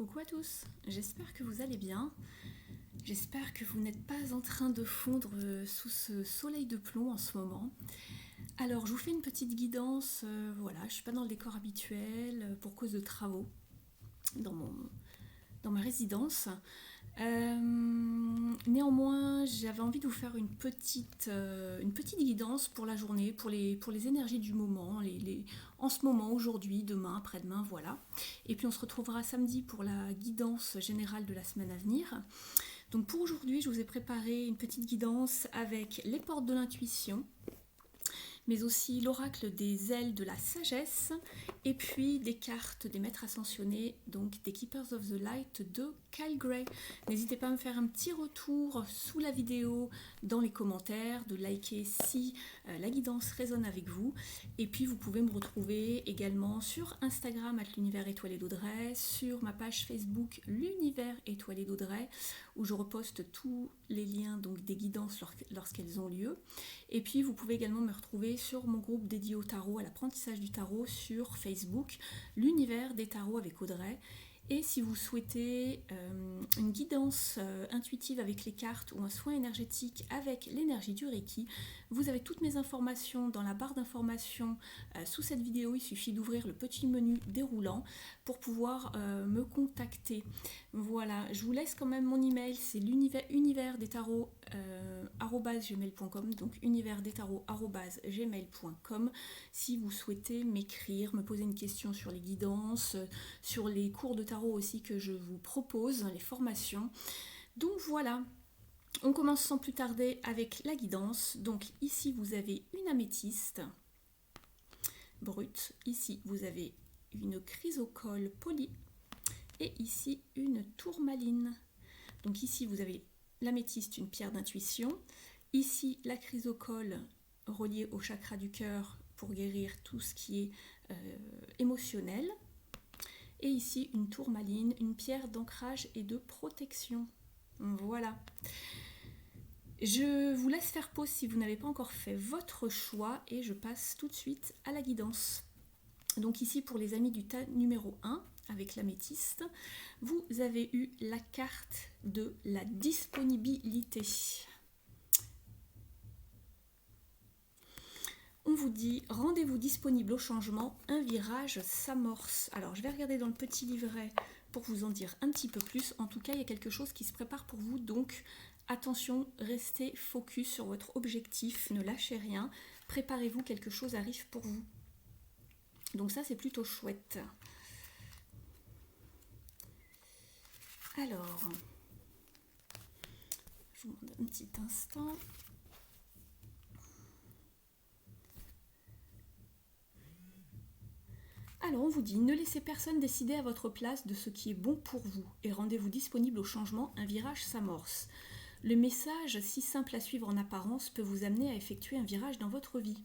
Coucou à tous, j'espère que vous allez bien. J'espère que vous n'êtes pas en train de fondre sous ce soleil de plomb en ce moment. Alors, je vous fais une petite guidance. Voilà, je ne suis pas dans le décor habituel pour cause de travaux dans, dans ma résidence. Néanmoins, j'avais envie de vous faire une petite guidance pour la journée, pour les énergies du moment, en ce moment, aujourd'hui, demain, après-demain, voilà. Et puis on se retrouvera samedi pour la guidance générale de la semaine à venir. Donc pour aujourd'hui, je vous ai préparé une petite guidance avec les portes de l'intuition, mais aussi l'oracle des ailes de la sagesse, et puis des cartes des maîtres ascensionnés, donc des Keepers of the Light de Kyle Gray. N'hésitez pas à me faire un petit retour sous la vidéo, dans les commentaires, de liker si la guidance résonne avec vous. Et puis vous pouvez me retrouver également sur Instagram @l'univers étoilé d'Audrey, sur ma page Facebook l'univers étoilé d'Audrey, où je reposte tous les liens donc des guidances lorsqu'elles ont lieu. Et puis vous pouvez également me retrouver sur mon groupe dédié au tarot, à l'apprentissage du tarot sur Facebook, l'univers des tarots avec Audrey. Et si vous souhaitez une guidance intuitive avec les cartes ou un soin énergétique avec l'énergie du Reiki, vous avez toutes mes informations dans la barre d'informations sous cette vidéo. Il suffit d'ouvrir le petit menu déroulant pour pouvoir me contacter. Voilà, je vous laisse quand même mon email, c'est l'univers des tarots @gmail.com, donc univers des tarots @gmail.com, si vous souhaitez m'écrire, me poser une question sur les guidances, sur les cours de tarot aussi que je vous propose, les formations. Donc voilà, on commence sans plus tarder avec la guidance. Donc ici vous avez une améthyste brute, ici vous avez une chrysocole polie et ici une tourmaline. Donc ici vous avez l'améthyste, une pierre d'intuition, ici la chrysocole reliée au chakra du cœur pour guérir tout ce qui est émotionnel, et ici une tourmaline, une pierre d'ancrage et de protection. Voilà. Je vous laisse faire pause si vous n'avez pas encore fait votre choix et je passe tout de suite à la guidance. Donc ici pour les amis du tas numéro 1 avec l'améthyste, vous avez eu la carte de la disponibilité. On vous dit rendez-vous disponible au changement, un virage s'amorce. Alors je vais regarder dans le petit livret pour vous en dire un petit peu plus. En tout cas, il y a quelque chose qui se prépare pour vous, donc attention, restez focus sur votre objectif, ne lâchez rien, préparez-vous, quelque chose arrive pour vous. Donc ça, c'est plutôt chouette. Alors, je vous demande un petit instant. Alors on vous dit, ne laissez personne décider à votre place de ce qui est bon pour vous et rendez-vous disponible au changement, un virage s'amorce. Le message, si simple à suivre en apparence, peut vous amener à effectuer un virage dans votre vie.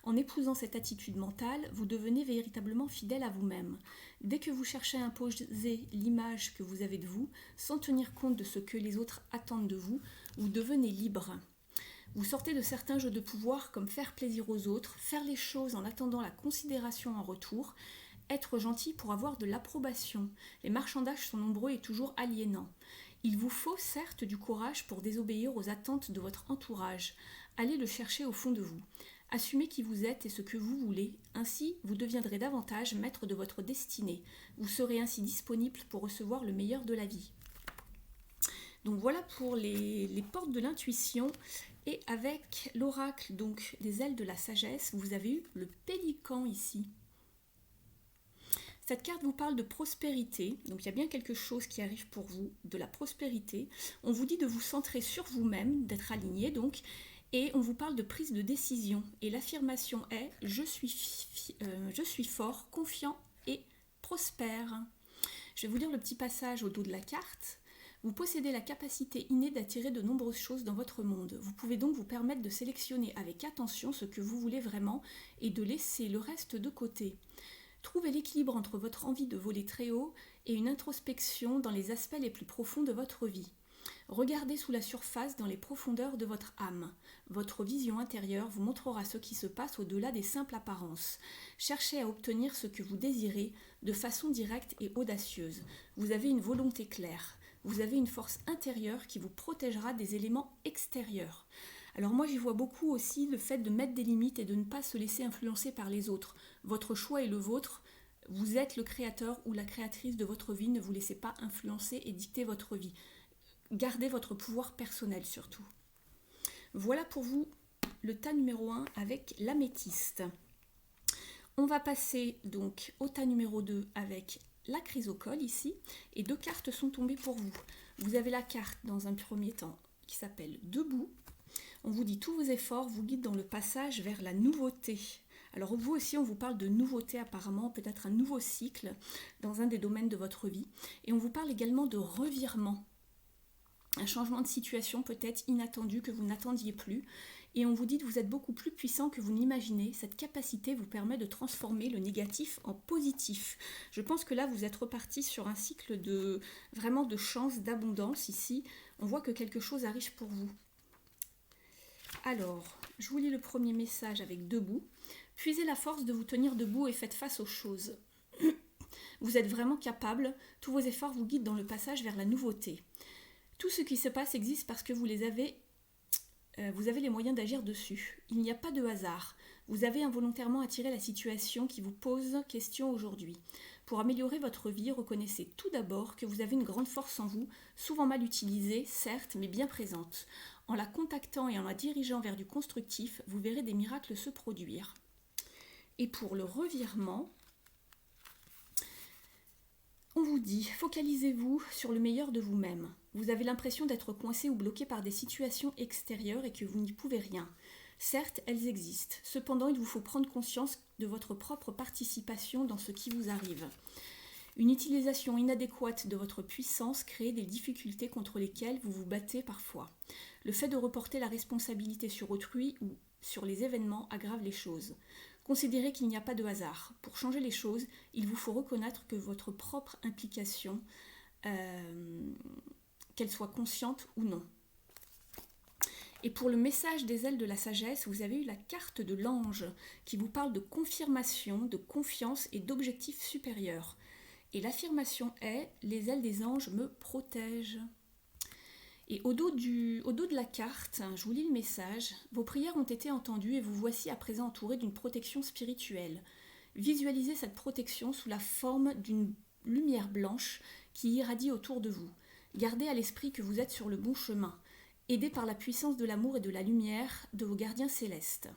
En épousant cette attitude mentale, vous devenez véritablement fidèle à vous-même. Dès que vous cherchez à imposer l'image que vous avez de vous, sans tenir compte de ce que les autres attendent de vous, vous devenez libre. Vous sortez de certains jeux de pouvoir comme faire plaisir aux autres, faire les choses en attendant la considération en retour, être gentil pour avoir de l'approbation. Les marchandages sont nombreux et toujours aliénants. Il vous faut certes du courage pour désobéir aux attentes de votre entourage. Allez le chercher au fond de vous. Assumez qui vous êtes et ce que vous voulez. Ainsi, vous deviendrez davantage maître de votre destinée. Vous serez ainsi disponible pour recevoir le meilleur de la vie. Donc voilà pour les portes de l'intuition. Et avec l'oracle donc des ailes de la sagesse, vous avez eu le pélican ici. Cette carte vous parle de prospérité, donc il y a bien quelque chose qui arrive pour vous, de la prospérité. On vous dit de vous centrer sur vous-même, d'être aligné donc, et on vous parle de prise de décision. Et l'affirmation est « je suis fort, confiant et prospère ». Je vais vous lire le petit passage au dos de la carte. Vous possédez la capacité innée d'attirer de nombreuses choses dans votre monde. Vous pouvez donc vous permettre de sélectionner avec attention ce que vous voulez vraiment et de laisser le reste de côté. Trouvez l'équilibre entre votre envie de voler très haut et une introspection dans les aspects les plus profonds de votre vie. Regardez sous la surface dans les profondeurs de votre âme. Votre vision intérieure vous montrera ce qui se passe au-delà des simples apparences. Cherchez à obtenir ce que vous désirez de façon directe et audacieuse. Vous avez une volonté claire. Vous avez une force intérieure qui vous protégera des éléments extérieurs. Alors moi j'y vois beaucoup aussi le fait de mettre des limites et de ne pas se laisser influencer par les autres. Votre choix est le vôtre. Vous êtes le créateur ou la créatrice de votre vie. Ne vous laissez pas influencer et dicter votre vie. Gardez votre pouvoir personnel surtout. Voilà pour vous le tas numéro 1 avec l'améthyste. On va passer donc au tas numéro 2 avec la chrysocole ici. Et 2 cartes sont tombées pour vous. Vous avez la carte dans un premier temps qui s'appelle Debout. On vous dit tous vos efforts vous guident dans le passage vers la nouveauté. Alors vous aussi, on vous parle de nouveauté apparemment, peut-être un nouveau cycle dans un des domaines de votre vie. Et on vous parle également de revirement. Un changement de situation peut-être inattendu que vous n'attendiez plus. Et on vous dit que vous êtes beaucoup plus puissant que vous n'imaginez. Cette capacité vous permet de transformer le négatif en positif. Je pense que là, vous êtes reparti sur un cycle de vraiment de chance, d'abondance. Ici, on voit que quelque chose arrive pour vous. Alors, je vous lis le premier message avec Debout. Puisez la force de vous tenir debout et faites face aux choses. Vous êtes vraiment capable. Tous vos efforts vous guident dans le passage vers la nouveauté. Tout ce qui se passe existe parce que vous avez les moyens d'agir dessus. Il n'y a pas de hasard. Vous avez involontairement attiré la situation qui vous pose question aujourd'hui. Pour améliorer votre vie, reconnaissez tout d'abord que vous avez une grande force en vous, souvent mal utilisée, certes, mais bien présente. En la contactant et en la dirigeant vers du constructif, vous verrez des miracles se produire. Et pour le revirement, on vous dit, focalisez-vous sur le meilleur de vous-même. Vous avez l'impression d'être coincé ou bloqué par des situations extérieures et que vous n'y pouvez rien. Certes, elles existent. Cependant, il vous faut prendre conscience de votre propre participation dans ce qui vous arrive. Une utilisation inadéquate de votre puissance crée des difficultés contre lesquelles vous vous battez parfois. Le fait de reporter la responsabilité sur autrui ou sur les événements aggrave les choses. Considérez qu'il n'y a pas de hasard. Pour changer les choses, il vous faut reconnaître que votre propre implication, qu'elle soit consciente ou non. Et pour le message des ailes de la sagesse, vous avez eu la carte de l'ange qui vous parle de confirmation, de confiance et d'objectifs supérieurs. Et l'affirmation est « les ailes des anges me protègent ». Et au dos de la carte, je vous lis le message. Vos prières ont été entendues et vous voici à présent entouré d'une protection spirituelle. Visualisez cette protection sous la forme d'une lumière blanche qui irradie autour de vous. Gardez à l'esprit que vous êtes sur le bon chemin, aidé par la puissance de l'amour et de la lumière de vos gardiens célestes.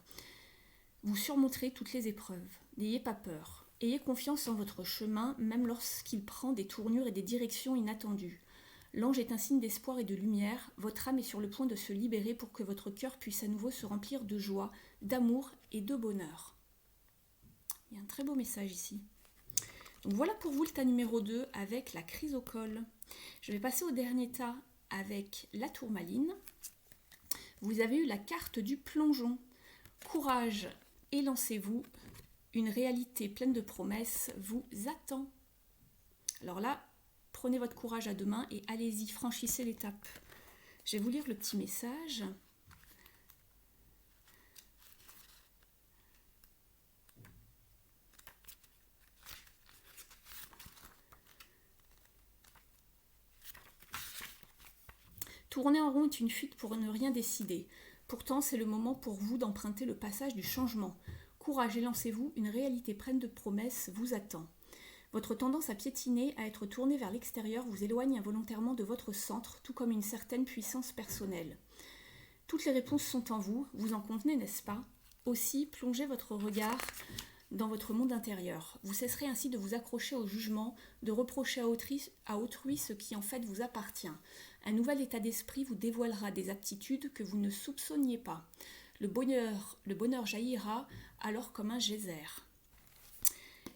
Vous surmonterez toutes les épreuves. N'ayez pas peur. Ayez confiance en votre chemin, même lorsqu'il prend des tournures et des directions inattendues. L'ange est un signe d'espoir et de lumière. Votre âme est sur le point de se libérer pour que votre cœur puisse à nouveau se remplir de joie, d'amour et de bonheur. Il y a un très beau message ici. Donc voilà pour vous le tas numéro 2 avec la chrysocole. Je vais passer au dernier tas avec la tourmaline. Vous avez eu la carte du plongeon. Courage et lancez-vous. Une réalité pleine de promesses vous attend. Alors là, prenez votre courage à deux mains et allez-y, franchissez l'étape. Je vais vous lire le petit message. Tourner en rond est une fuite pour ne rien décider. Pourtant, c'est le moment pour vous d'emprunter le passage du changement. Courage et lancez-vous, une réalité pleine de promesses vous attend. Votre tendance à piétiner, à être tourné vers l'extérieur vous éloigne involontairement de votre centre, tout comme une certaine puissance personnelle. Toutes les réponses sont en vous, vous en convenez, n'est-ce pas ? Aussi, plongez votre regard dans votre monde intérieur. Vous cesserez ainsi de vous accrocher au jugement, de reprocher à autrui ce qui en fait vous appartient. Un nouvel état d'esprit vous dévoilera des aptitudes que vous ne soupçonniez pas. Le bonheur jaillira alors comme un geyser.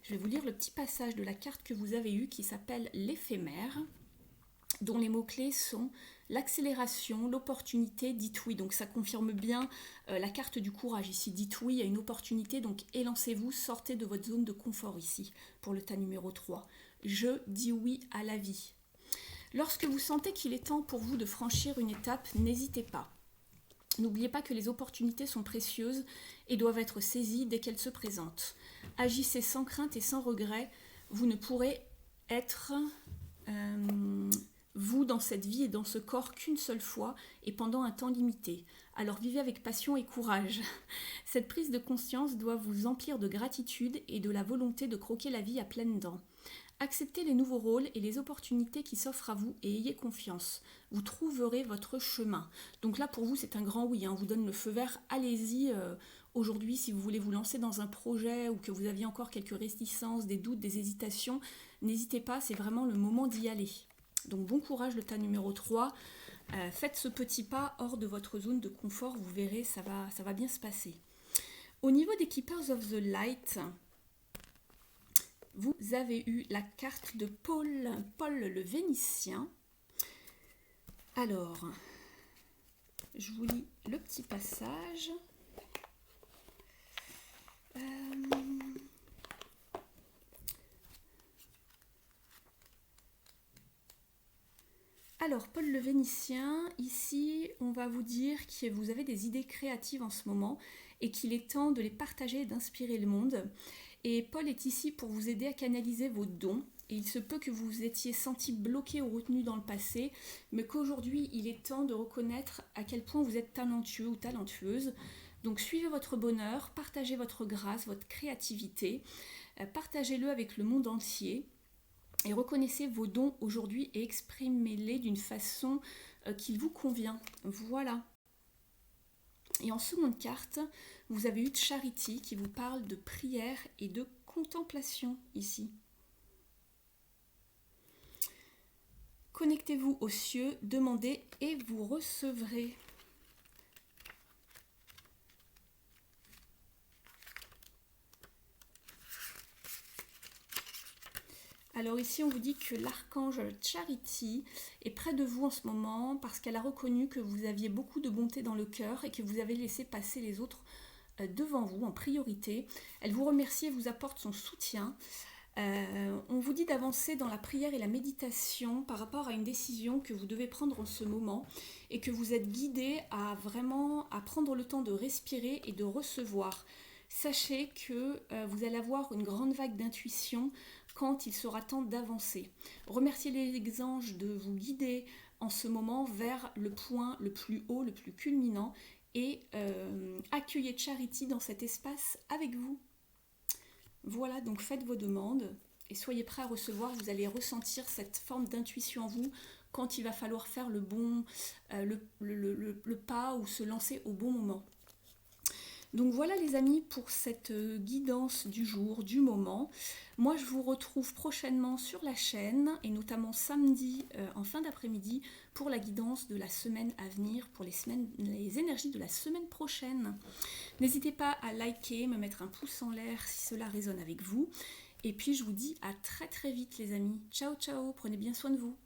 Je vais vous lire le petit passage de la carte que vous avez eue qui s'appelle l'éphémère, dont les mots-clés sont l'accélération, l'opportunité, dites oui. Donc ça confirme bien la carte du courage ici. Dites oui à une opportunité, donc élancez-vous, sortez de votre zone de confort ici pour le tas numéro 3. Je dis oui à la vie. Lorsque vous sentez qu'il est temps pour vous de franchir une étape, n'hésitez pas. N'oubliez pas que les opportunités sont précieuses et doivent être saisies dès qu'elles se présentent. Agissez sans crainte et sans regret. Vous ne pourrez être vous dans cette vie et dans ce corps qu'une seule fois et pendant un temps limité. Alors vivez avec passion et courage. Cette prise de conscience doit vous emplir de gratitude et de la volonté de croquer la vie à pleines dents. Acceptez les nouveaux rôles et les opportunités qui s'offrent à vous et ayez confiance. Vous trouverez votre chemin. Donc là, pour vous, c'est un grand oui. On vous donne le feu vert. Allez-y aujourd'hui si vous voulez vous lancer dans un projet ou que vous aviez encore quelques réticences, des doutes, des hésitations. N'hésitez pas, c'est vraiment le moment d'y aller. Donc bon courage, le tas numéro 3. Faites ce petit pas hors de votre zone de confort. Vous verrez, ça va bien se passer. Au niveau des Keepers of the Light, vous avez eu la carte de Paul le Vénitien. Alors, je vous lis le petit passage. Alors, Paul le Vénitien, ici, on va vous dire que vous avez des idées créatives en ce moment et qu'il est temps de les partager et d'inspirer le monde. Et Paul est ici pour vous aider à canaliser vos dons. Et il se peut que vous vous étiez senti bloqué ou retenu dans le passé, mais qu'aujourd'hui, il est temps de reconnaître à quel point vous êtes talentueux ou talentueuse. Donc suivez votre bonheur, partagez votre grâce, votre créativité, partagez-le avec le monde entier et reconnaissez vos dons aujourd'hui et exprimez-les d'une façon qui vous convient. Voilà. Et en seconde carte, vous avez eu Charity qui vous parle de prière et de contemplation ici. Connectez-vous aux cieux, demandez et vous recevrez. Alors ici, on vous dit que l'archange Charity est près de vous en ce moment parce qu'elle a reconnu que vous aviez beaucoup de bonté dans le cœur et que vous avez laissé passer les autres devant vous en priorité. Elle vous remercie et vous apporte son soutien. On vous dit d'avancer dans la prière et la méditation par rapport à une décision que vous devez prendre en ce moment et que vous êtes guidé à prendre le temps de respirer et de recevoir. Sachez que vous allez avoir une grande vague d'intuition quand il sera temps d'avancer. Remerciez les anges de vous guider en ce moment vers le point le plus haut, le plus culminant et accueillez Charity dans cet espace avec vous. Voilà, donc faites vos demandes et soyez prêts à recevoir. Vous allez ressentir cette forme d'intuition en vous quand il va falloir faire le bon le pas ou se lancer au bon moment. Donc voilà les amis pour cette guidance du jour, du moment. Moi je vous retrouve prochainement sur la chaîne et notamment samedi en fin d'après-midi pour la guidance de la semaine à venir, pour les énergies de la semaine prochaine. N'hésitez pas à liker, me mettre un pouce en l'air si cela résonne avec vous. Et puis je vous dis à très très vite les amis. Ciao ciao, prenez bien soin de vous.